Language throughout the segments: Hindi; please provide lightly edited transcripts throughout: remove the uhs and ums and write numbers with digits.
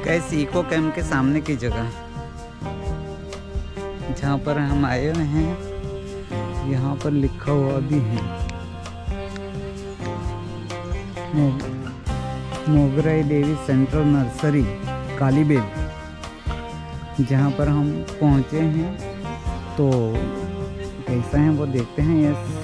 कैसे इको कैम्प के सामने की जगह जहाँ पर हम आए हुए हैं, यहाँ पर लिखा हुआ भी है मोगराई देवी सेंट्रल नर्सरी कालीबेल, जहाँ पर हम पहुँचे हैं। तो कैसा है वो देखते हैं। यस,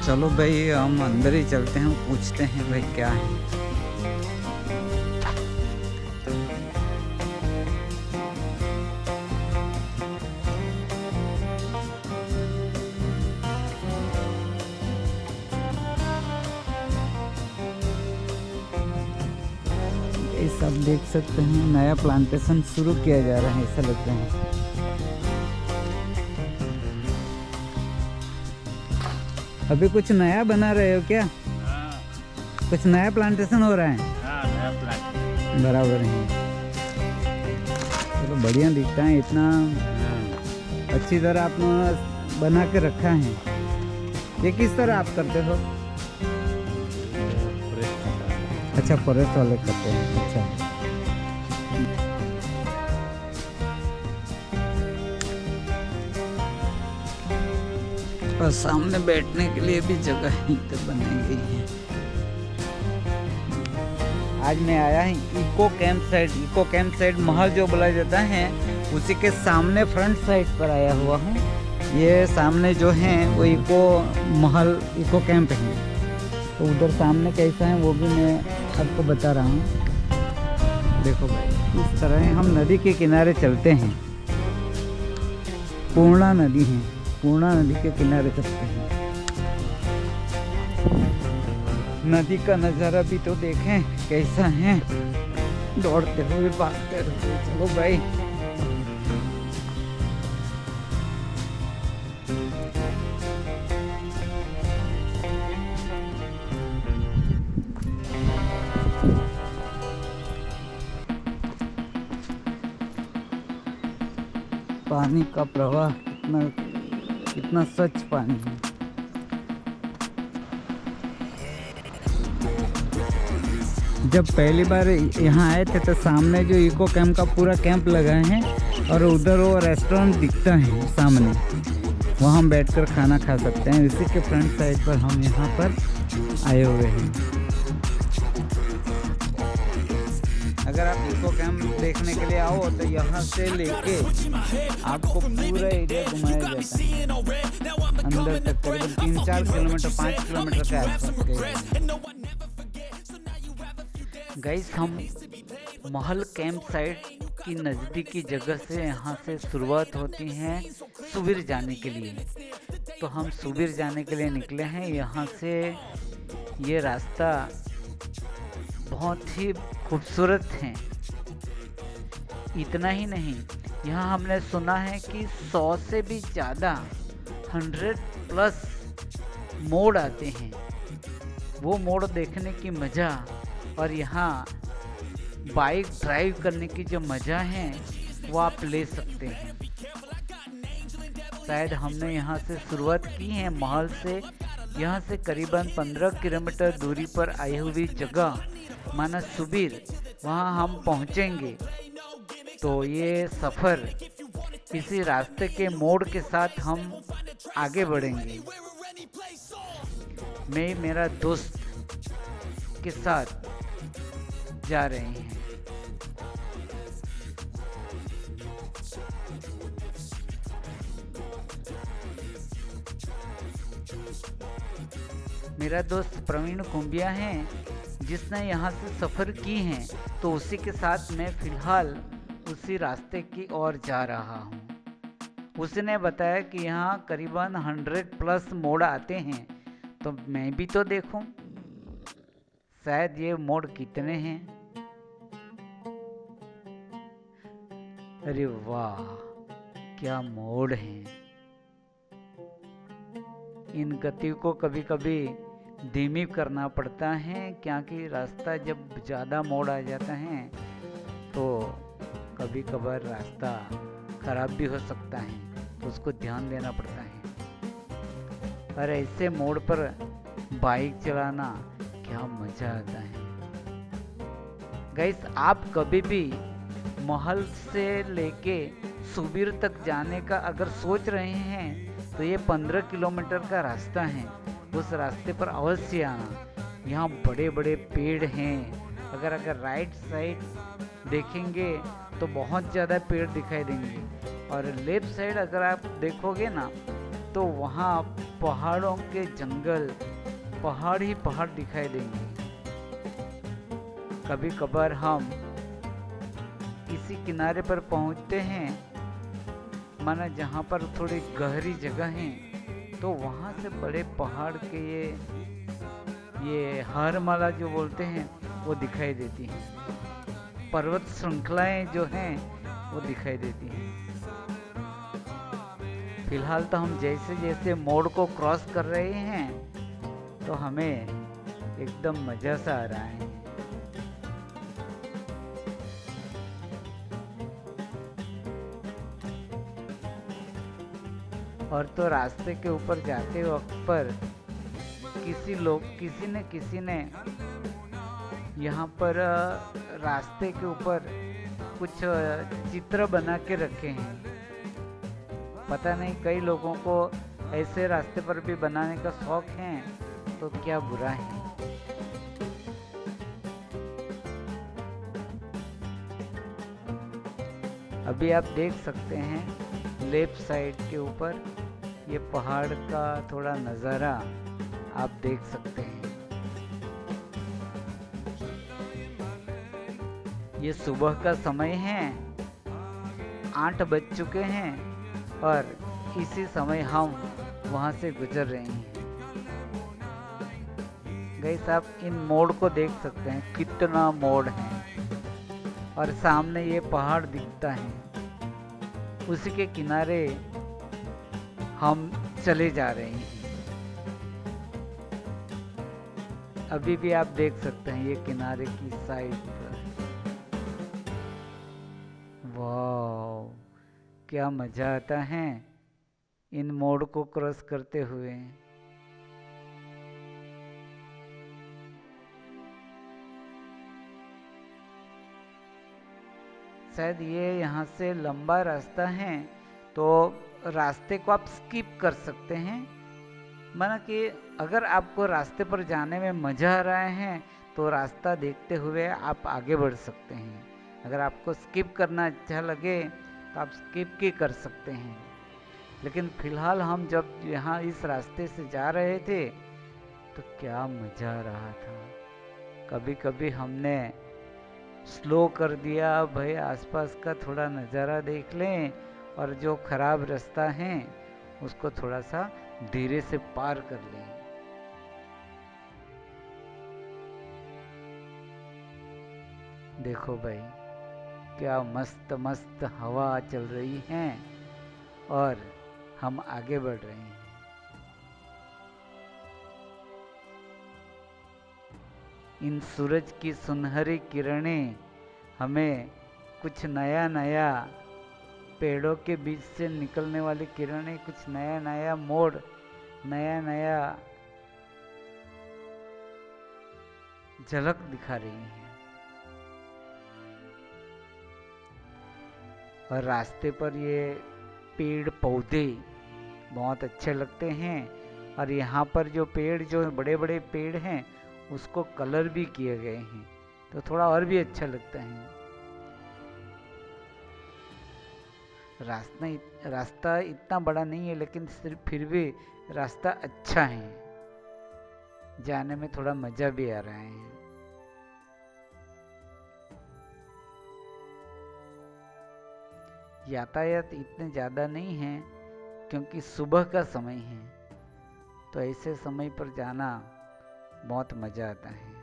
चलो भाई हम अंदर ही चलते हैं, पूछते हैं भाई क्या है। ये सब देख सकते हैं, नया प्लांटेशन शुरू किया जा रहा है ऐसा लगता है। अभी कुछ नया बना रहे हो क्या? कुछ नया प्लांटेशन हो रहा है? नया प्लांट बराबर है। चलो बढ़िया दिखता है, इतना अच्छी तरह आपने बना के रखा है। ये किस तरह आप करते हो? अच्छा, फॉरेस्ट वाले करते हैं। अच्छा, और सामने बैठने के लिए भी जगह ही तो बनाई गई है। आज मैं आया हूँ eco camp side. Eco camp side महल जो बोला जाता है, उसी के सामने फ्रंट साइड पर आया हुआ हूँ। ये सामने जो है वो इको महल इको कैंप है। तो उधर सामने कैसा है वो भी मैं आपको बता रहा हूँ। देखो भाई, इस तरह हम नदी के किनारे चलते हैं। पूर्णा नदी है, पूर्णा नदी के किनारे चलते हैं। नदी का नज़ारा भी तो देखें कैसा है, दौड़ते हुए भागते हुए। चलो भाई, पानी का प्रवाह कितना स्वच्छ पानी है। जब पहली बार यहाँ आए थे तो सामने जो इको कैंप का पूरा कैंप लगा है और उधर वो रेस्टोरेंट दिखता है सामने, वहाँ हम बैठकर खाना खा सकते हैं। इसी के फ्रंट साइड पर हम यहाँ पर आए हुए हैं। अगर आप इको कैंप देखने के लिए आओ तो यहाँ से लेके आपको पूरा एरिया घुमाया जाता है अंदर तक, करीबन 3-4 किलोमीटर 5 किलोमीटर के आसपास। गाइस, हम महल कैंप साइट की नज़दीकी जगह से यहाँ से शुरुआत होती है सुबीर जाने के लिए। तो हम सुबीर जाने के लिए निकले हैं। यहाँ से ये रास्ता बहुत ही खूबसूरत है। इतना ही नहीं, यहाँ हमने सुना है कि 100 से भी ज़्यादा 100+ मोड़ आते हैं। वो मोड़ देखने की मज़ा और यहाँ बाइक ड्राइव करने की जो मज़ा है वो आप ले सकते हैं। शायद हमने यहाँ से शुरुआत की है महल से। यहाँ से करीबन 15 किलोमीटर दूरी पर आई हुई जगह माना सुबीर, वहाँ हम पहुँचेंगे। तो ये सफ़र किसी रास्ते के मोड़ के साथ हम आगे बढ़ेंगे। मैं मेरा दोस्त के साथ जा रहे हैं। मेरा दोस्त प्रवीण कुंबिया है जिसने यहाँ से सफ़र की है, तो उसी के साथ मैं फ़िलहाल उसी रास्ते की ओर जा रहा हूँ। उसने बताया कि यहाँ करीबन 100+ मोड़ आते हैं, तो मैं भी तो देखूं शायद ये मोड़ कितने हैं। अरे वाह, क्या मोड़ हैं। इन गति को कभी कभी धीमी करना पड़ता है, क्योंकि रास्ता जब ज़्यादा मोड़ आ जाता है तो कभी कभार रास्ता ख़राब भी हो सकता है, तो उसको ध्यान देना पड़ता है। और ऐसे मोड़ पर बाइक चलाना क्या मजा आता है गाइस। आप कभी भी महल से लेके सुबीर तक जाने का अगर सोच रहे हैं तो ये 15 किलोमीटर का रास्ता है। उस रास्ते पर अवश्य आना। यहाँ बड़े बड़े पेड़ हैं। अगर राइट साइड देखेंगे तो बहुत ज़्यादा पेड़ दिखाई देंगे और लेफ्ट साइड अगर आप देखोगे ना तो वहाँ पहाड़ों के जंगल, पहाड़ ही पहाड़ दिखाई देंगे। कभी कभार हम किसी किनारे पर पहुँचते हैं, माना जहाँ पर थोड़ी गहरी जगह है, तो वहाँ से बड़े पहाड़ के ये हारमाला जो बोलते हैं वो दिखाई देती हैं। पर्वत श्रृंखलाएं जो हैं वो दिखाई देती हैं। फिलहाल तो हम जैसे जैसे मोड़ को क्रॉस कर रहे हैं तो हमें एकदम मजा सा आ रहा है। और तो रास्ते के ऊपर जाते वक्त पर किसी ने यहाँ पर रास्ते के ऊपर कुछ चित्र बना के रखे हैं। पता नहीं कई लोगों को ऐसे रास्ते पर भी बनाने का शौक है तो क्या बुरा है। अभी आप देख सकते हैं लेफ्ट साइड के ऊपर ये पहाड़ का थोड़ा नज़ारा आप देख सकते हैं। ये सुबह का समय है, 8 बज चुके हैं और इसी समय हम वहां से गुजर रहे हैं। गाइस आप इन मोड़ को देख सकते हैं, कितना मोड़ है और सामने ये पहाड़ दिखता है। उसी के किनारे हम चले जा रहे हैं। अभी भी आप देख सकते हैं ये किनारे की साइड पर। वाह, क्या मजा आता है इन मोड़ को क्रॉस करते हुए। शायद ये यहाँ से लंबा रास्ता है तो रास्ते को आप स्किप कर सकते हैं। माना कि अगर आपको रास्ते पर जाने में मजा आ रहा है तो रास्ता देखते हुए आप आगे बढ़ सकते हैं। अगर आपको स्किप करना अच्छा लगे तो आप स्किप भी कर सकते हैं। लेकिन फिलहाल हम जब यहाँ इस रास्ते से जा रहे थे तो क्या मजा आ रहा था। कभी कभी हमने स्लो कर दिया, भाई आसपास का थोड़ा नज़ारा देख लें और जो खराब रास्ता है उसको थोड़ा सा धीरे से पार कर लें। देखो भाई क्या मस्त मस्त हवा चल रही है और हम आगे बढ़ रहे हैं। इन सूरज की सुनहरी किरणें हमें कुछ नया नया, पेड़ों के बीच से निकलने वाली किरणें कुछ नया नया मोड़, नया नया झलक दिखा रही हैं। और रास्ते पर ये पेड़ पौधे बहुत अच्छे लगते हैं और यहाँ पर जो पेड़, जो बड़े बड़े पेड़ हैं उसको कलर भी किए गए हैं तो थोड़ा और भी अच्छा लगता है। रास्ता इतना बड़ा नहीं है लेकिन फिर भी रास्ता अच्छा है, जाने में थोड़ा मजा भी आ रहा है। यातायात इतने ज़्यादा नहीं है क्योंकि सुबह का समय है तो ऐसे समय पर जाना बहुत मज़ा आता है।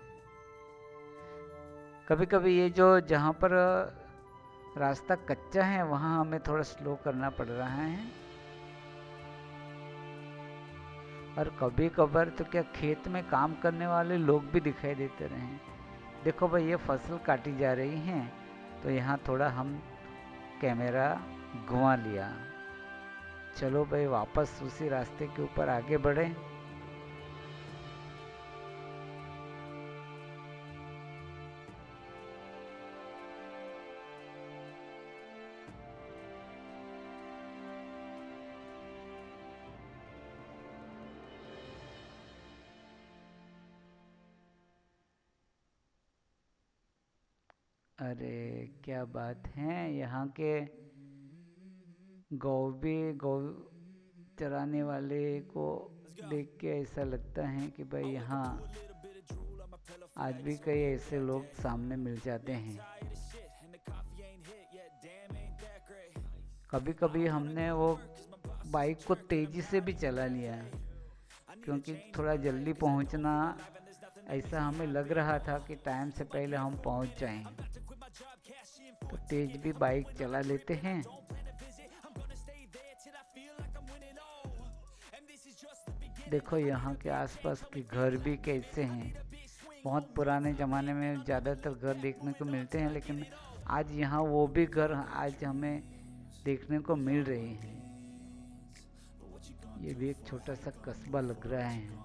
कभी कभी ये जो जहाँ पर रास्ता कच्चा है वहाँ हमें थोड़ा स्लो करना पड़ रहा है। और कभी कभार तो क्या खेत में काम करने वाले लोग भी दिखाई देते रहे। देखो भाई ये फसल काटी जा रही है तो यहाँ थोड़ा हम कैमरा घुमा लिया। चलो भाई वापस उसी रास्ते के ऊपर आगे बढ़े। अरे क्या बात है, यहाँ के गौ चराने वाले को देख के ऐसा लगता है कि भाई यहाँ आज भी कई ऐसे लोग सामने मिल जाते हैं। कभी कभी हमने वो बाइक को तेज़ी से भी चला लिया, क्योंकि थोड़ा जल्दी पहुंचना, ऐसा हमें लग रहा था कि टाइम से पहले हम पहुंच जाएं, तो तेज भी बाइक चला लेते हैं। देखो यहाँ के आसपास के घर भी कैसे हैं। बहुत पुराने ज़माने में ज़्यादातर घर देखने को मिलते हैं, लेकिन आज यहाँ वो भी घर आज हमें देखने को मिल रहे हैं। ये भी एक छोटा सा कस्बा लग रहा है।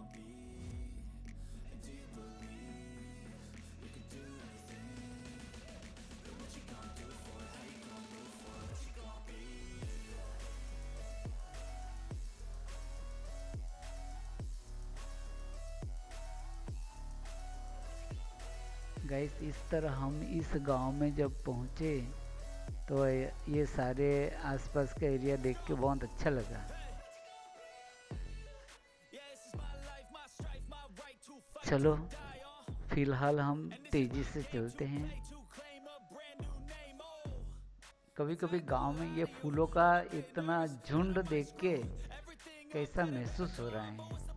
गाइस, इस तरह हम इस गांव में जब पहुंचे तो ये सारे आसपास का एरिया देख के बहुत अच्छा लगा। चलो फिलहाल हम तेजी से चलते हैं। कभी कभी गांव में ये फूलों का इतना झुंड देख के कैसा महसूस हो रहा है।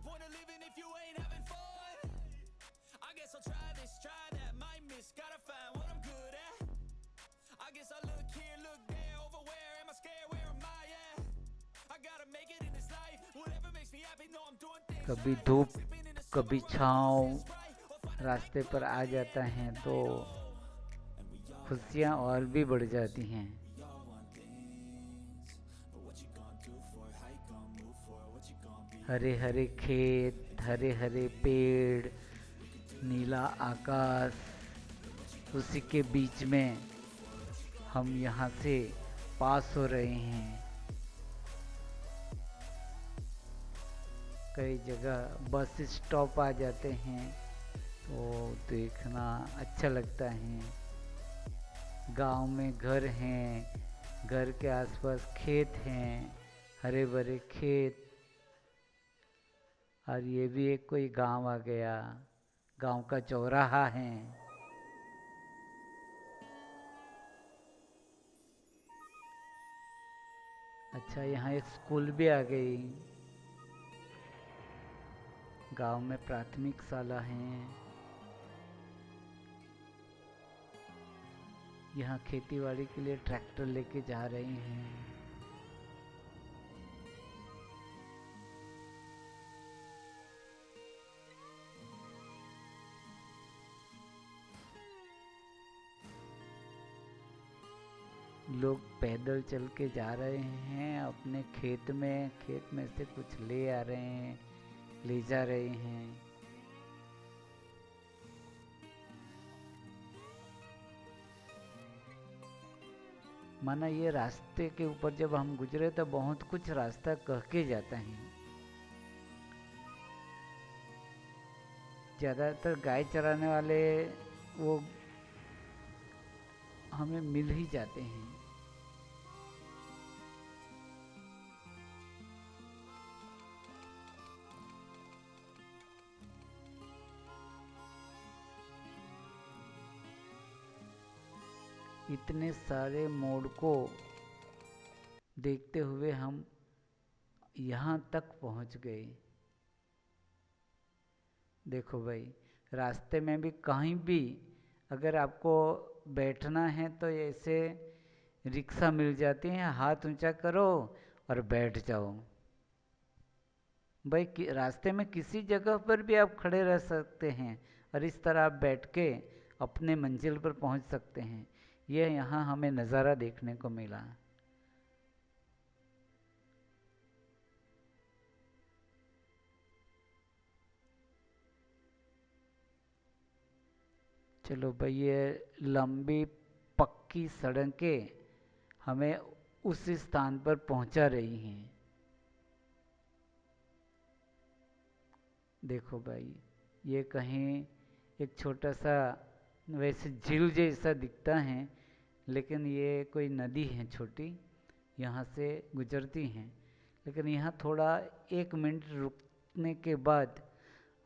कभी धूप कभी छाँव रास्ते पर आ जाता है तो खुशियाँ और भी बढ़ जाती हैं। हरे हरे खेत, हरे हरे पेड़, नीला आकाश, उसी के बीच में हम यहाँ से पास हो रहे हैं। कई जगह बस स्टॉप आ जाते हैं तो देखना अच्छा लगता है। गांव में घर हैं, घर के आसपास खेत हैं, हरे भरे खेत। और ये भी एक कोई गांव आ गया, गांव का चौराहा है। अच्छा, यहाँ एक स्कूल भी आ गई। गांव में प्राथमिक शाला है। यहाँ खेतीबाड़ी के लिए ट्रैक्टर लेके जा रहे हैं। लोग पैदल चल के जा रहे हैं अपने खेत में से कुछ ले आ रहे हैं, ले जा रहे हैं। माना ये रास्ते के ऊपर जब हम गुजरे तो बहुत कुछ रास्ता कह के जाता है। ज़्यादातर गाय चराने वाले वो हमें मिल ही जाते हैं। इतने सारे मोड़ को देखते हुए हम यहाँ तक पहुँच गए। देखो भाई, रास्ते में भी कहीं भी अगर आपको बैठना है तो ऐसे रिक्शा मिल जाती हैं, हाथ ऊंचा करो और बैठ जाओ। भाई रास्ते में किसी जगह पर भी आप खड़े रह सकते हैं और इस तरह आप बैठ के अपने मंजिल पर पहुंच सकते हैं। यह यहाँ हमें नज़ारा देखने को मिला। चलो भाई, ये लंबी पक्की सड़कें हमें उस स्थान पर पहुंचा रही हैं। देखो भाई, ये कहीं एक छोटा सा वैसे झील जैसा दिखता है, लेकिन ये कोई नदी है छोटी, यहाँ से गुजरती हैं। लेकिन यहाँ थोड़ा 1 मिनट रुकने के बाद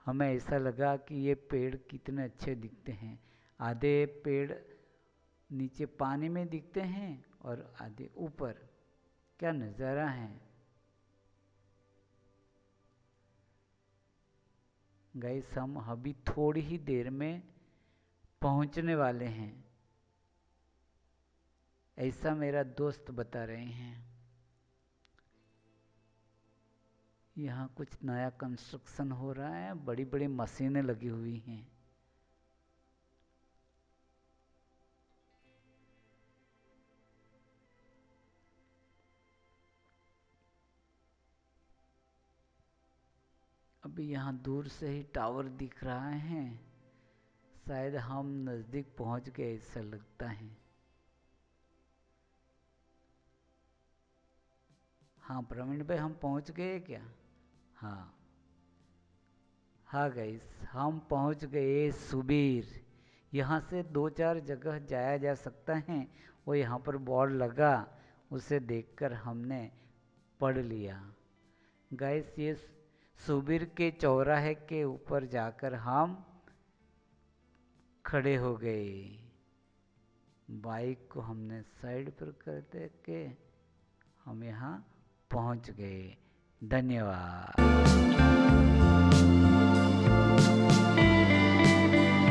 हमें ऐसा लगा कि ये पेड़ कितने अच्छे दिखते हैं। आधे पेड़ नीचे पानी में दिखते हैं और आधे ऊपर। क्या नज़ारा है गाइस। हम अभी थोड़ी ही देर में पहुंचने वाले हैं, ऐसा मेरा दोस्त बता रहे हैं। यहाँ कुछ नया कंस्ट्रक्शन हो रहा है, बड़ी बड़ी मशीनें लगी हुई हैं। अभी यहाँ दूर से ही टावर दिख रहा है, शायद हम नज़दीक पहुंच गए ऐसा लगता है। हाँ प्रवीण भाई, हम पहुंच गए क्या? हाँ हाँ गाइस, हम पहुंच गए सुबीर। यहाँ से 2-4 जगह जाया जा सकता है, वो यहाँ पर बोर्ड लगा, उसे देखकर हमने पढ़ लिया। गाइस ये सुबीर के चौराहे के ऊपर जाकर हम खड़े हो गए। बाइक को हमने साइड पर कर दे के हम यहाँ पहुँच गए। धन्यवाद।